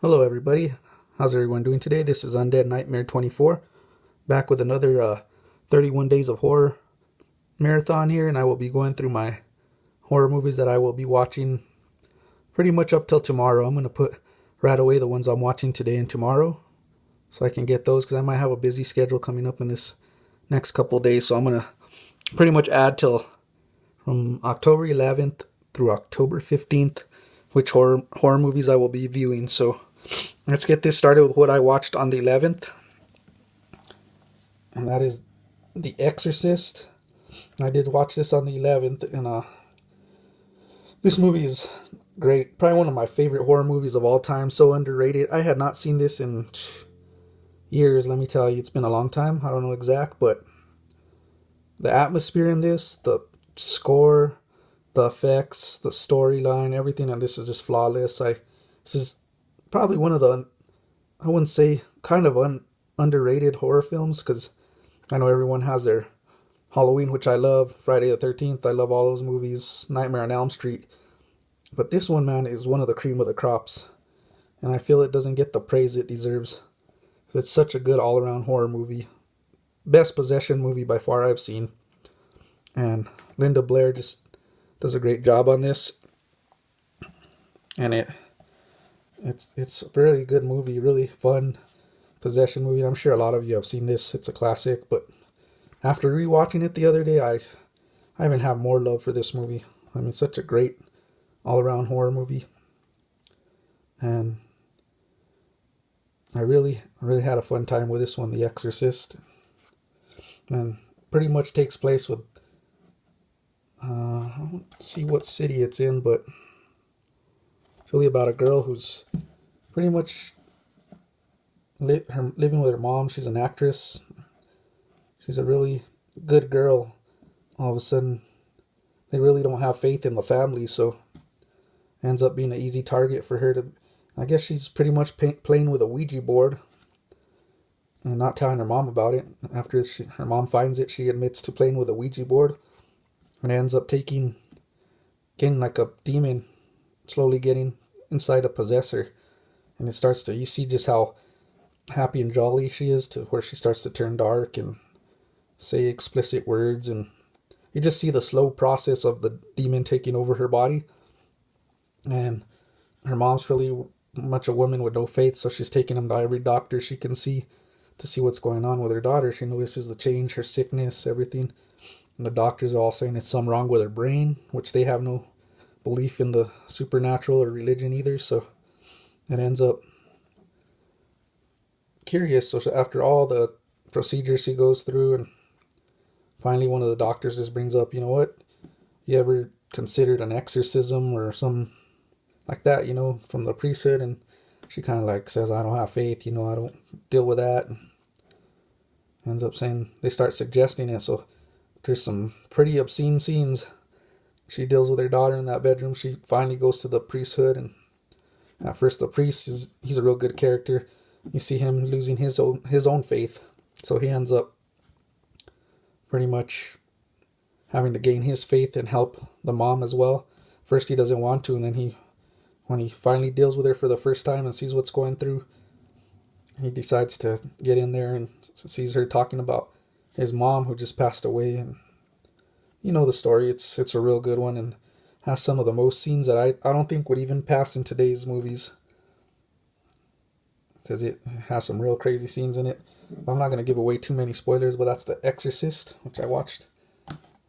Hello, everybody. How's everyone doing today? This is Undead Nightmare 24, back with another 31 Days of Horror marathon here, and I will be going through my horror movies that I will be watching pretty much up till tomorrow. I'm going to put right away the ones I'm watching today and tomorrow so I can get those because I might have a busy schedule coming up in this next couple days. So I'm going to pretty much add till from October 11th through October 15th which horror movies I will be viewing. So let's get this started with what I watched on the 11th, and that is The Exorcist. I did watch this on the 11th, and this movie is great. Probably one of my favorite horror movies of all time. So underrated. I had not seen this in years. Let me tell you, it's been a long time. I don't know exact, but the atmosphere in this, the score, the effects, the storyline, everything, and this is just flawless. This is probably one of the, I wouldn't say kind of underrated horror films, because I know everyone has their Halloween, which I love, Friday the 13th, I love all those movies, Nightmare on Elm Street, but this one, man, is one of the cream of the crops, and I feel it doesn't get the praise it deserves. It's such a good all-around horror movie, best possession movie by far I've seen, and Linda Blair just does a great job on this, and it's a really good movie, really fun possession movie. I'm sure a lot of you have seen this. It's a classic, but after rewatching it the other day, I even have more love for this movie. I mean, such a great all-around horror movie, and I really had a fun time with this one, The Exorcist, and pretty much takes place with I don't see what city it's in, but it's really about a girl who's pretty much living with her mom. She's an actress. She's a really good girl. All of a sudden, they really don't have faith in the family, so ends up being an easy target for her to. I guess she's pretty much playing with a Ouija board and not telling her mom about it. After her mom finds it, she admits to playing with a Ouija board, and ends up getting like a demon, slowly getting inside a possessor, and it starts to, you see just how happy and jolly she is, to where she starts to turn dark and say explicit words, and you just see the slow process of the demon taking over her body. And her mom's really much a woman with no faith, so she's taking him to every doctor she can see to see what's going on with her daughter. She notices the change, her sickness, everything. And the doctors are all saying it's something wrong with her brain, which they have no belief in the supernatural or religion either. So it ends up curious. So after all the procedures she goes through, and finally one of the doctors just brings up, you know what, you ever considered an exorcism or something like that, from the priesthood? And she kind of like says, I don't have faith, I don't deal with that. And ends up saying, they start suggesting it. So there's some pretty obscene scenes. She deals with her daughter in that bedroom. She finally goes to the priesthood, and at first the priest he's a real good character. You see him losing his own faith, so he ends up pretty much having to gain his faith and help the mom as well. First he doesn't want to, and then when he finally deals with her for the first time and sees what's going through, he decides to get in there and sees her talking about his mom who just passed away. And you know the story. It's a real good one, and has some of the most scenes that I don't think would even pass in today's movies, because it has some real crazy scenes in it. I'm not going to give away too many spoilers, but that's The Exorcist, which I watched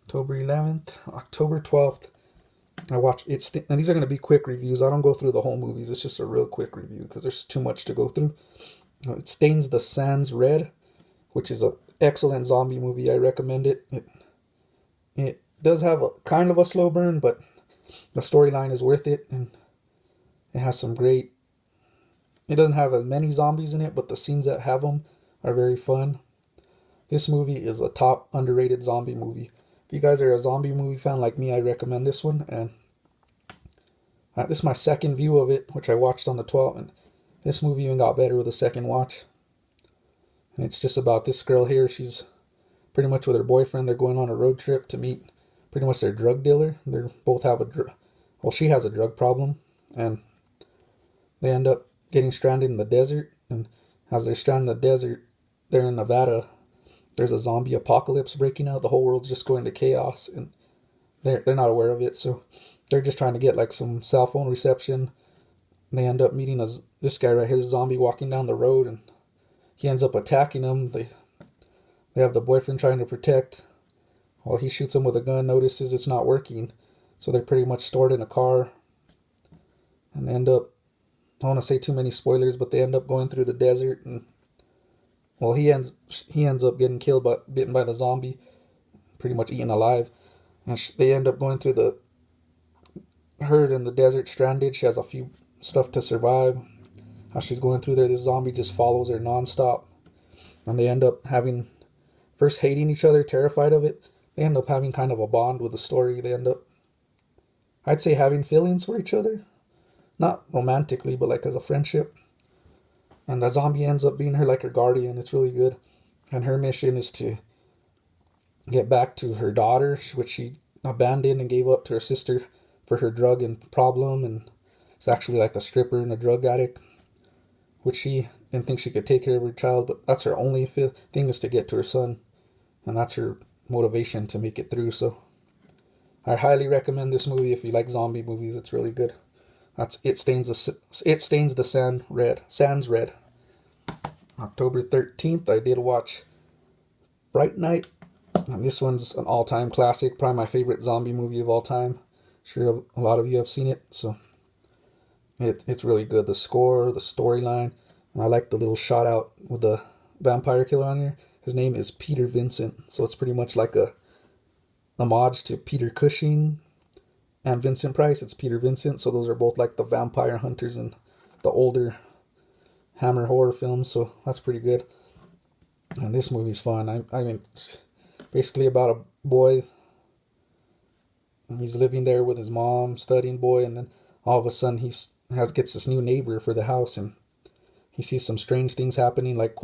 October 11th. October 12th, I watched it, and these are going to be quick reviews. I don't go through the whole movies. It's just a real quick review because there's too much to go through. It Stains the Sands Red, which is an excellent zombie movie. I recommend it. It does have a kind of a slow burn, but the storyline is worth it, and it has some great. It doesn't have as many zombies in it, but the scenes that have them are very fun. This movie is a top underrated zombie movie. If you guys are a zombie movie fan like me, I recommend this one. And this is my second view of it, which I watched on the 12th, and this movie even got better with a second watch. And it's just about this girl here. She's pretty much with her boyfriend. They're going on a road trip to meet pretty much their drug dealer. They both have she has a drug problem, and they end up getting stranded in the desert, and as they're stranded in the desert, they're in Nevada. There's a zombie apocalypse breaking out. The whole world's just going to chaos, and they're not aware of it. So they're just trying to get like some cell phone reception. They end up meeting this guy right here, this zombie walking down the road, and he ends up attacking them. They have the boyfriend trying to protect. Well, he shoots him with a gun, notices it's not working. So they're pretty much stored in a car and end up, I don't want to say too many spoilers, but they end up going through the desert, and well, he ends up getting killed, but bitten by the zombie, pretty much eaten alive. And they end up going through the herd in the desert, stranded. She has a few stuff to survive. As she's going through there, this zombie just follows her nonstop. And they end up having, first hating each other, terrified of it. They end up having kind of a bond with the story. They end up, I'd say, having feelings for each other. Not romantically, but like as a friendship. And the zombie ends up being her guardian. It's really good. And her mission is to get back to her daughter, which she abandoned and gave up to her sister for her drug and problem. And it's actually like a stripper and a drug addict, which she didn't think she could take care of her child, but that's her only thing, is to get to her son. And that's her motivation to make it through. So I highly recommend this movie if you like zombie movies. It's really good. That's It Stains the Sands Red. October 13th, I did watch Bright Night. And this one's an all-time classic, probably my favorite zombie movie of all time. Sure, a lot of you have seen it, so it's really good. The score, the storyline, and I like the little shout out with the vampire killer on here. His name is Peter Vincent, so it's pretty much like a homage to Peter Cushing and Vincent Price. It's Peter Vincent, so those are both like the vampire hunters in the older Hammer horror films, so that's pretty good. And this movie's fun. I mean, it's basically about a boy. He's living there with his mom, studying boy, and then all of a sudden gets this new neighbor for the house, and he sees some strange things happening, like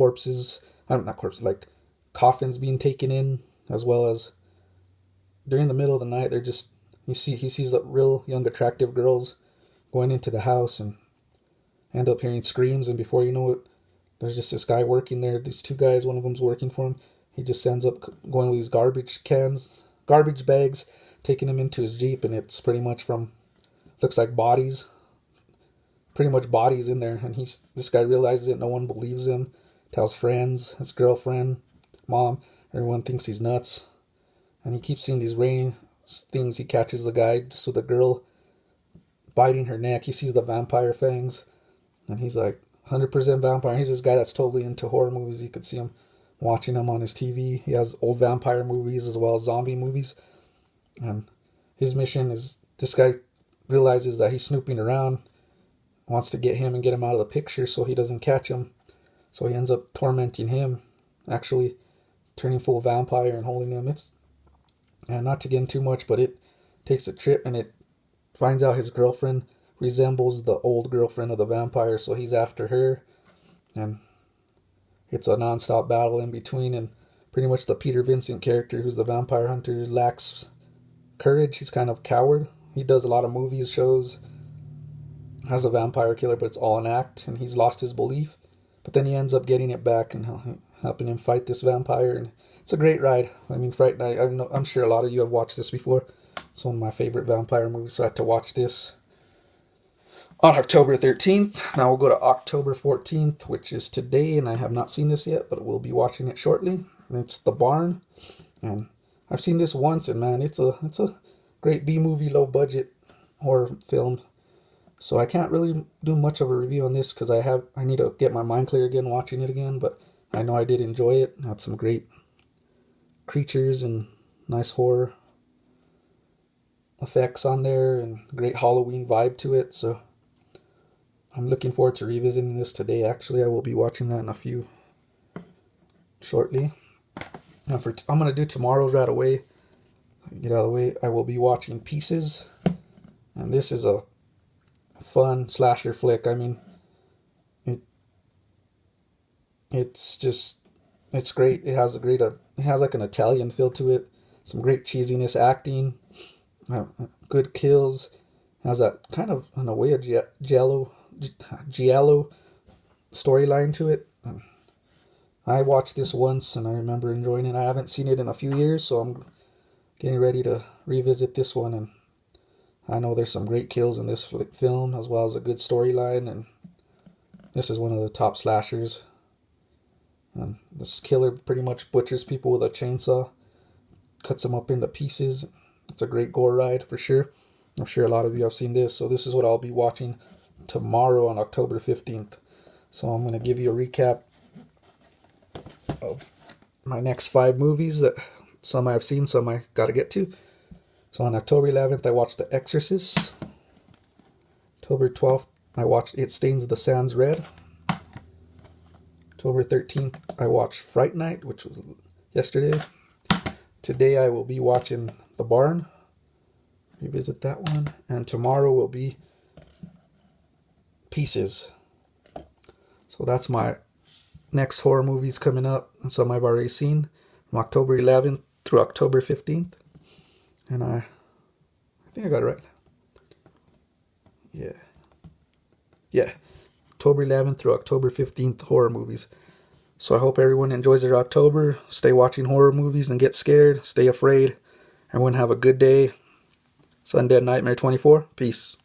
like coffins being taken in, as well as during the middle of the night, he sees the real young attractive girls going into the house and end up hearing screams, and before you know it, there's just this guy working there. These two guys, one of them's working for him. He just ends up going with these garbage bags, taking him into his Jeep, and it's pretty much looks like bodies, pretty much bodies in there. And this guy realizes it, no one believes him, tells friends, his girlfriend, mom, everyone thinks he's nuts. And he keeps seeing these rain things. He catches the guy just with a girl biting her neck. He sees the vampire fangs, and he's like 100% vampire. He's this guy that's totally into horror movies. You could see him watching them on his TV. He has old vampire movies as well as zombie movies. And his mission is, this guy realizes that he's snooping around, wants to get him and get him out of the picture so he doesn't catch him. So he ends up tormenting him, actually turning full vampire and holding him. And not to get in too much, but it takes a trip, and it finds out his girlfriend resembles the old girlfriend of the vampire, so he's after her. And it's a non-stop battle in between, and pretty much the Peter Vincent character, who's the vampire hunter, lacks courage. He's kind of coward. He does a lot of movies, shows, has a vampire killer, but it's all an act, and he's lost his belief. But then he ends up getting it back and helping him fight this vampire, and it's a great ride. I mean, Fright Night, I'm sure a lot of you have watched this before. It's one of my favorite vampire movies, so I had to watch this on October 13th. Now we'll go to October 14th, which is today, and I have not seen this yet, but we'll be watching it shortly. And it's The Barn, and I've seen this once, and man, it's a great B-movie, low-budget horror film. So I can't really do much of a review on this because I need to get my mind clear again watching it again, but I know I did enjoy it. It had some great creatures and nice horror effects on there and great Halloween vibe to it, so I'm looking forward to revisiting this today. Actually, I will be watching that in a few shortly. Now I'm going to do tomorrow's right away. Get out of the way. I will be watching Pieces, and this is a fun slasher flick. I mean, it's great. It has like an Italian feel to it. Some great cheesiness acting, good kills. It has that kind of, in a way, a Jello giallo storyline to it. I watched this once and I remember enjoying it. I haven't seen it in a few years, so I'm getting ready to revisit this one. And I know there's some great kills in this film, as well as a good storyline. And this is one of the top slashers. And this killer pretty much butchers people with a chainsaw, cuts them up into pieces. It's a great gore ride for sure. I'm sure a lot of you have seen this. So this is what I'll be watching tomorrow on October 15th. So I'm going to give you a recap of my next 5 movies, that some I've seen, some I got to get to. So on October 11th, I watched The Exorcist. October 12th, I watched It Stains the Sands Red. October 13th, I watched Fright Night, which was yesterday. Today I will be watching The Barn. Revisit that one. And tomorrow will be Pieces. So that's my next horror movies coming up, and some I've already seen, from October 11th through October 15th. And I think I got it right. Yeah. October 11th through October 15th horror movies. So I hope everyone enjoys their October. Stay watching horror movies and get scared. Stay afraid. Everyone have a good day. Sundead Nightmare 24. Peace.